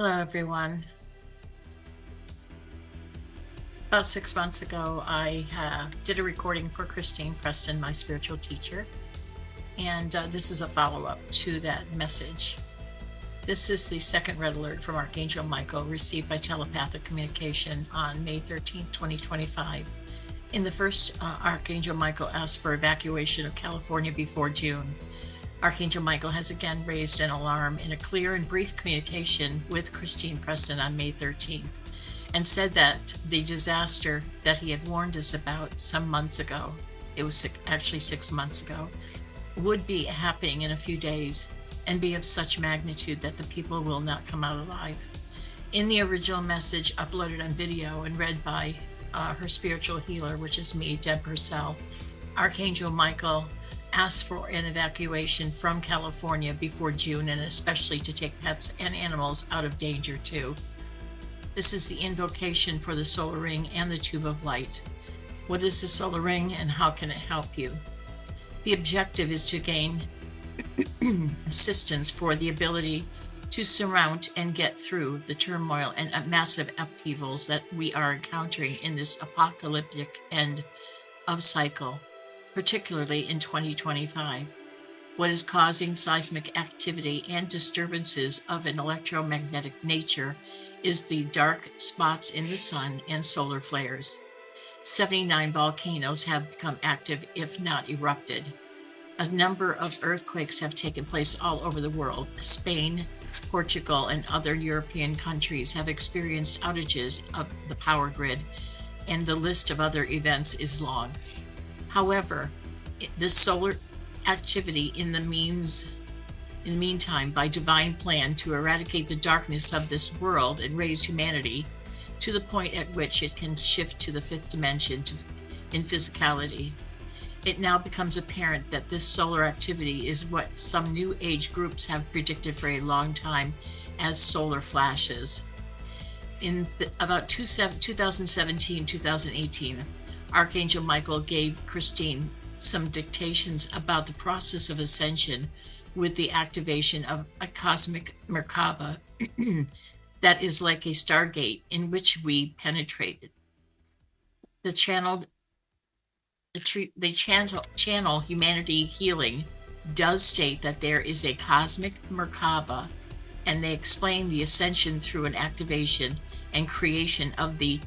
Hello, everyone. About 6 months ago, I did a recording for Christine Preston, my spiritual teacher, and this is a follow-up to that message. This is the second red alert from Archangel Michael received by telepathic communication on May 13th, 2025. In the first, Archangel Michael asked for evacuation of California before June. Archangel Michael has again raised an alarm in a clear and brief communication with Christine Preston on May 13th, and said that the disaster that he had warned us about some months ago, it was actually 6 months ago, would be happening in a few days and be of such magnitude that the people will not come out alive. In the original message uploaded on video and read by her spiritual healer, which is me, Deb Purcell, Archangel Michael asked for an evacuation from California before June, and especially to take pets and animals out of danger too. This is the invocation for the solar ring and the tube of light. What is the solar ring and how can it help you? The objective is to gain assistance for the ability to surmount and get through the turmoil and massive upheavals that we are encountering in this apocalyptic end of cycle, particularly in 2025. What is causing seismic activity and disturbances of an electromagnetic nature is the dark spots in the sun and solar flares. 79 volcanoes have become active, if not erupted. A number of earthquakes have taken place all over the world. Spain, Portugal, and other European countries have experienced outages of the power grid, and the list of other events is long. However, this solar activity in the meantime, by divine plan to eradicate the darkness of this world and raise humanity to the point at which it can shift to the fifth dimension in physicality. It now becomes apparent that this solar activity is what some New Age groups have predicted for a long time as solar flashes. In about 2017-2018, Archangel Michael gave Christine some dictations about the process of ascension with the activation of a cosmic Merkaba that is like a stargate in which we penetrated. The channel Humanity Healing does state that there is a cosmic Merkaba, and they explain the ascension through an activation and creation of the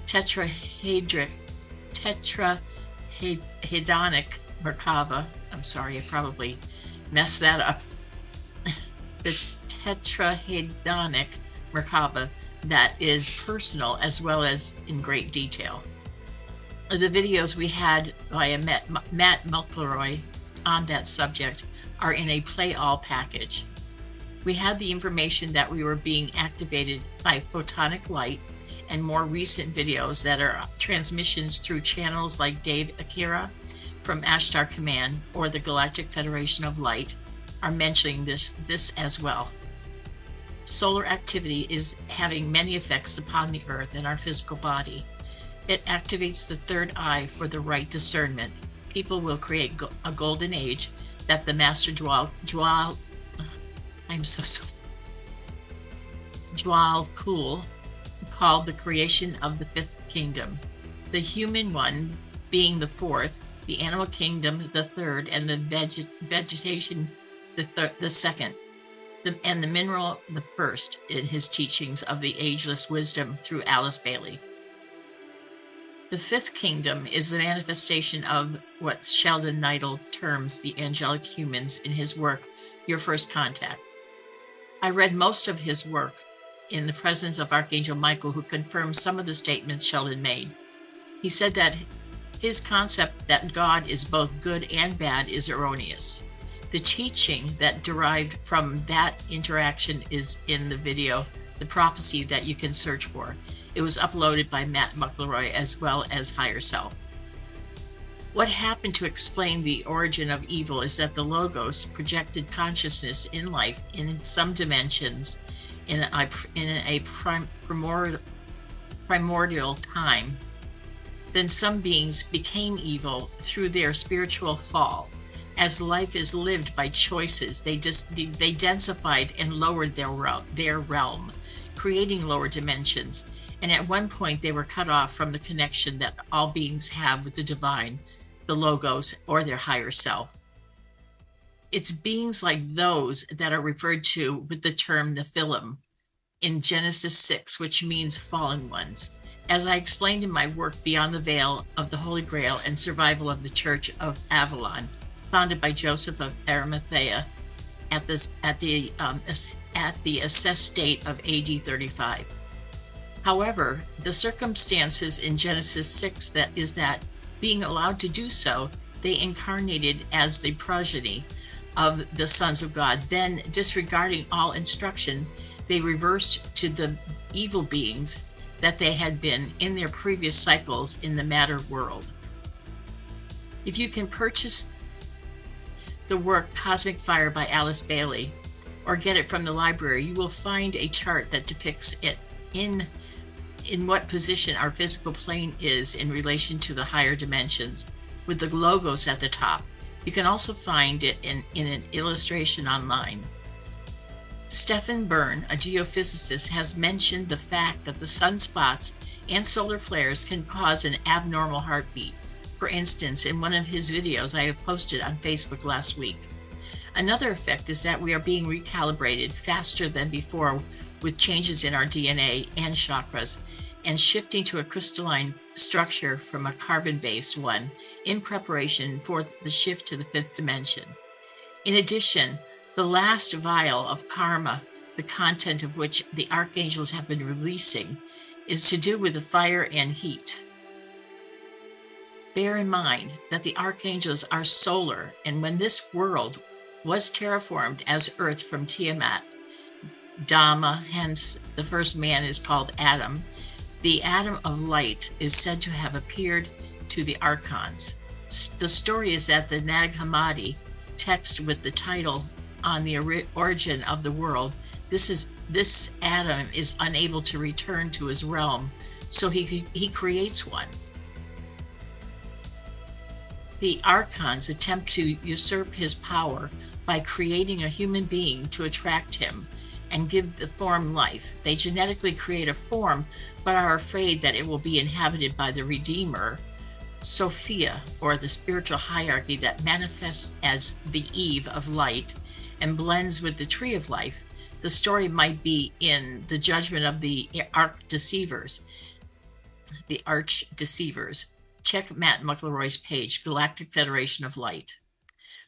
tetrahedronic Merkaba. I'm sorry, I probably messed that up. The tetrahedronic Merkaba that is personal as well as in great detail. The videos we had via Matt McElroy on that subject are in a play all package. We had the information that we were being activated by photonic light, and more recent videos that are transmissions through channels like Dave Akira from Ashtar Command or the Galactic Federation of Light are mentioning this as well. Solar activity is having many effects upon the Earth and our physical body. It activates the third eye for the right discernment. People will create a golden age that the Master Dwal Kul called the creation of the fifth kingdom. The human one being the fourth, the animal kingdom the third, and the vegetation the second, and the mineral the first in his teachings of the ageless wisdom through Alice Bailey. The fifth kingdom is the manifestation of what Sheldon Neidl terms the angelic humans in his work, Your First Contact. I read most of his work in the presence of Archangel Michael, who confirmed some of the statements Sheldon made. He said that his concept that God is both good and bad is erroneous. The teaching that derived from that interaction is in the video, The Prophecy, that you can search for. It was uploaded by Matt McElroy as well as Higher Self. What happened to explain the origin of evil is that the Logos projected consciousness in life in some dimensions in a primordial time. Then some beings became evil through their spiritual fall. As life is lived by choices, they densified and lowered their realm, creating lower dimensions. And at one point, they were cut off from the connection that all beings have with the divine, the logos, or their higher self. It's beings like those that are referred to with the term Nephilim in Genesis 6, which means fallen ones. As I explained in my work Beyond the Veil of the Holy Grail and Survival of the Church of Avalon, founded by Joseph of Arimathea at the assessed date of AD 35. However, the circumstances in Genesis 6 that being allowed to do so, they incarnated as the progeny of the sons of God. Then, disregarding all instruction, they reversed to the evil beings that they had been in their previous cycles in the matter world. If you can purchase the work Cosmic Fire by Alice Bailey or get it from the library, you will find a chart that depicts it in what position our physical plane is in relation to the higher dimensions, with the logos at the top. You can also find it in an illustration online. Stephen Byrne, a geophysicist, has mentioned the fact that the sunspots and solar flares can cause an abnormal heartbeat. For instance, in one of his videos I have posted on Facebook last week. Another effect is that we are being recalibrated faster than before with changes in our DNA and chakras, and shifting to a crystalline structure from a carbon-based one in preparation for the shift to the fifth dimension. In addition, the last vial of karma, the content of which the archangels have been releasing, is to do with the fire and heat. Bear in mind that the archangels are solar, and when this world was terraformed as Earth from Tiamat, Dhamma, hence the first man is called Adam, the atom of light is said to have appeared to the archons. The story is that the Nag Hammadi text with the title on the origin of the world, this Adam is unable to return to his realm, so he creates one. The archons attempt to usurp his power by creating a human being to attract him and give the form life. They genetically create a form, but are afraid that it will be inhabited by the Redeemer, Sophia, or the spiritual hierarchy that manifests as the Eve of light and blends with the tree of life. The story might be in the judgment of the arch-deceivers. Check Matt McElroy's page, Galactic Federation of Light.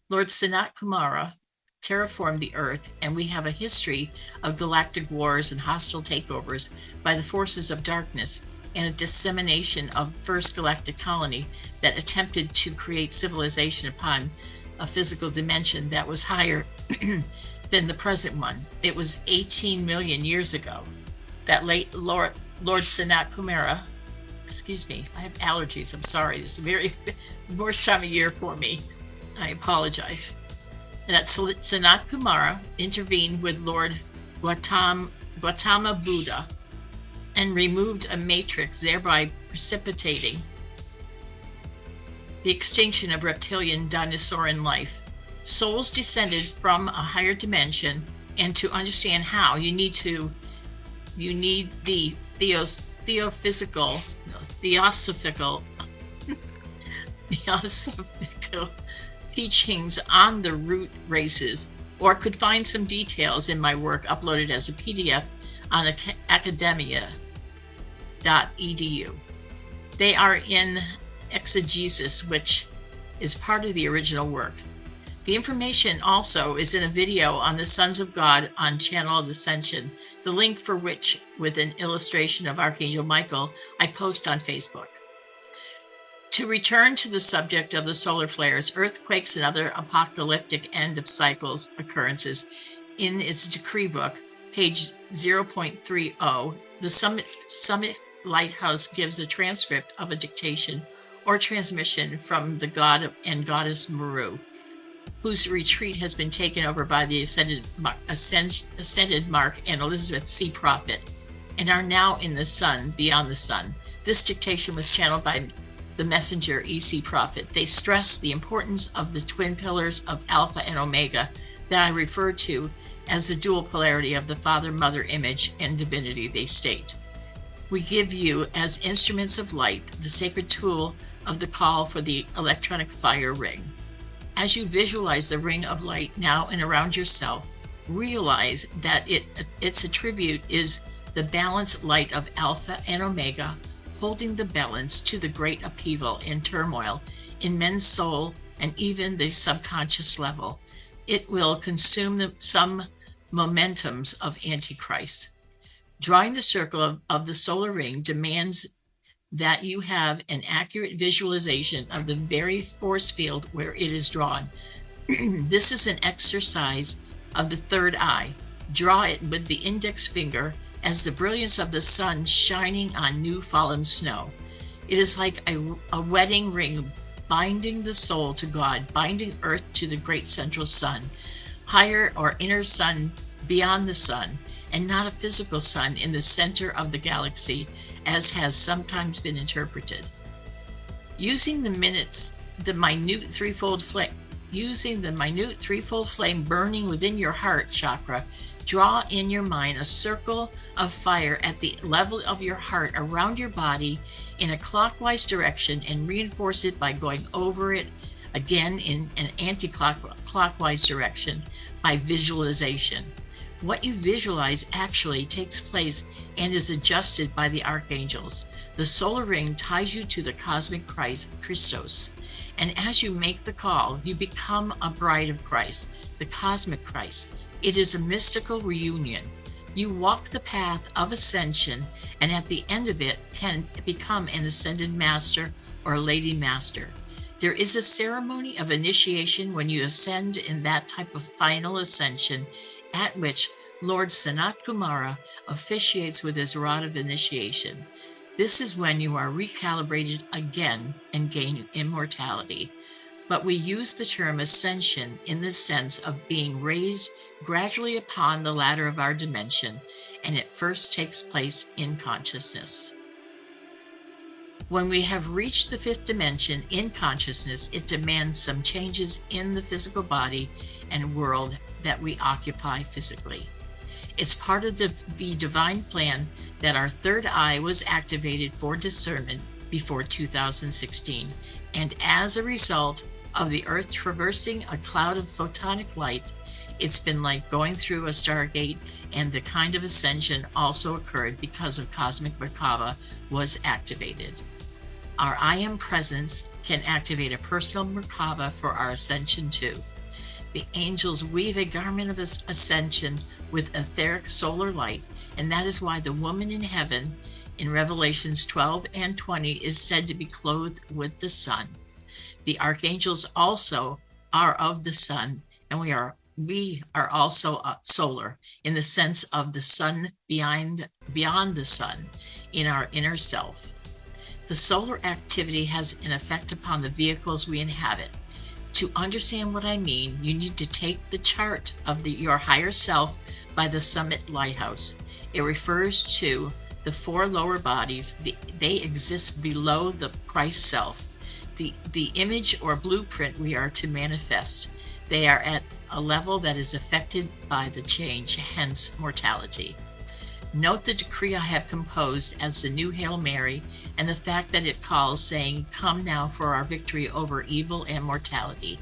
Lord Sanat Kumara terraformed the Earth, and we have a history of galactic wars and hostile takeovers by the forces of darkness, and a dissemination of first galactic colony that attempted to create civilization upon a physical dimension that was higher than the present one. It was 18 million years ago that late Lord Sanat Kumara, excuse me, I have allergies, I'm sorry, it's a very worst time of year for me, I apologize. And that Sanat Kumara intervened with Lord Gautama Buddha and removed a matrix, thereby precipitating the extinction of reptilian dinosaurian life. Souls descended from a higher dimension, and to understand how, you need the theosophical teachings on the root races, or could find some details in my work uploaded as a PDF on academia.edu. They are in exegesis, which is part of the original work. The information also is in a video on the Sons of God on Channel of Ascension, the link for which, with an illustration of Archangel Michael, I post on Facebook. To return to the subject of the solar flares, earthquakes, and other apocalyptic end of cycles occurrences, in its decree book, page 0.30, the Summit Lighthouse gives a transcript of a dictation or transmission from the god and goddess Meru, whose retreat has been taken over by the ascended Mark and Elizabeth C. Prophet, and are now in the sun, beyond the sun. This dictation was channeled by the messenger EC prophet, they stress the importance of the twin pillars of Alpha and Omega that I refer to as the dual polarity of the Father-Mother image and divinity, they state. We give you, as instruments of light, the sacred tool of the call for the electronic fire ring. As you visualize the ring of light now and around yourself, realize that its attribute is the balanced light of Alpha and Omega, holding the balance to the great upheaval and turmoil in men's soul and even the subconscious level. It will consume some momentums of Antichrist. Drawing the circle of the solar ring demands that you have an accurate visualization of the very force field where it is drawn. This is an exercise of the third eye. Draw it with the index finger as the brilliance of the sun shining on new fallen snow. It is like a wedding ring binding the soul to God, binding earth to the great central sun, higher or inner sun beyond the sun, and not a physical sun in the center of the galaxy, as has sometimes been interpreted. Using the minute threefold flame burning within your heart chakra, draw in your mind a circle of fire at the level of your heart around your body in a clockwise direction and reinforce it by going over it again in an anti-clockwise direction by visualization. What you visualize actually takes place and is adjusted by the archangels. The solar ring ties you to the cosmic Christ, Christos. And as you make the call, you become a bride of Christ, the cosmic Christ. It is a mystical reunion. You walk the path of ascension, and at the end of it can become an ascended master or lady master. There is a ceremony of initiation when you ascend in that type of final ascension, at which Lord Sanat Kumara officiates with his rod of initiation. This is when you are recalibrated again and gain immortality. But we use the term ascension in the sense of being raised gradually upon the ladder of our dimension, and it first takes place in consciousness. When we have reached the fifth dimension in consciousness, it demands some changes in the physical body and world that we occupy physically. It's part of the divine plan that our third eye was activated for discernment before 2016, and as a result of the Earth traversing a cloud of photonic light, it's been like going through a stargate, and the kind of ascension also occurred because of cosmic Merkaba was activated. Our I Am presence can activate a personal Merkaba for our ascension too. The angels weave a garment of ascension with etheric solar light, and that is why the woman in heaven in Revelations 12 and 20 is said to be clothed with the sun. The archangels also are of the sun, and we are also solar in the sense of the sun beyond the sun in our inner self. The solar activity has an effect upon the vehicles we inhabit. To understand what I mean, you need to take the chart of your higher self by the Summit Lighthouse. It refers to the four lower bodies. They exist below the Christ self, the image or blueprint we are to manifest. They are at a level that is affected by the change, hence mortality. Note the decree I have composed as the new Hail Mary, and the fact that it calls, saying, "Come now for our victory over evil and mortality."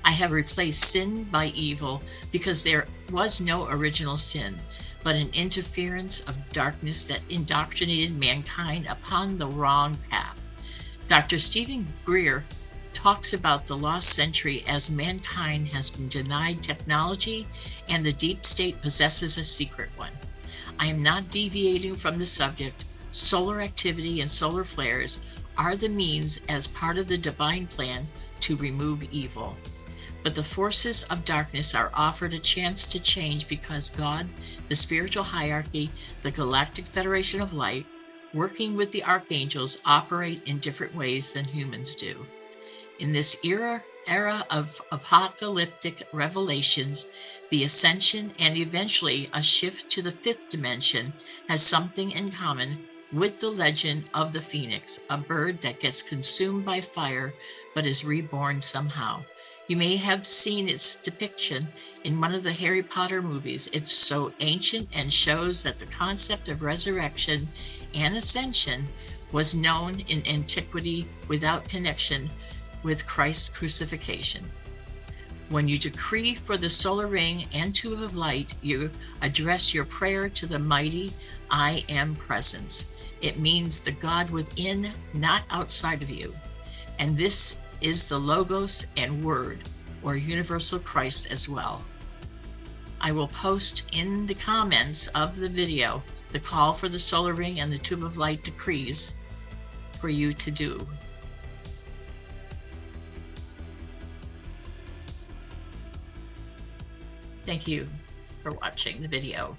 I have replaced sin by evil because there was no original sin, but an interference of darkness that indoctrinated mankind upon the wrong path. Dr. Stephen Greer talks about the lost century as mankind has been denied technology and the deep state possesses a secret one. I am not deviating from the subject. Solar activity and solar flares are the means as part of the divine plan to remove evil. But the forces of darkness are offered a chance to change because God, the spiritual hierarchy, the Galactic Federation of Light, working with the archangels, operate in different ways than humans do. In this era of apocalyptic revelations, the ascension and eventually a shift to the fifth dimension has something in common with the legend of the phoenix, a bird that gets consumed by fire but is reborn somehow. You may have seen its depiction in one of the Harry Potter movies. It's so ancient and shows that the concept of resurrection and ascension was known in antiquity without connection with Christ's crucifixion. When you decree for the solar ring and tube of light, you address your prayer to the mighty I Am presence. It means the God within, not outside of you. And this is the Logos and Word, or Universal Christ as well. I will post in the comments of the video the call for the solar ring and the tube of light decrees for you to do. Thank you for watching the video.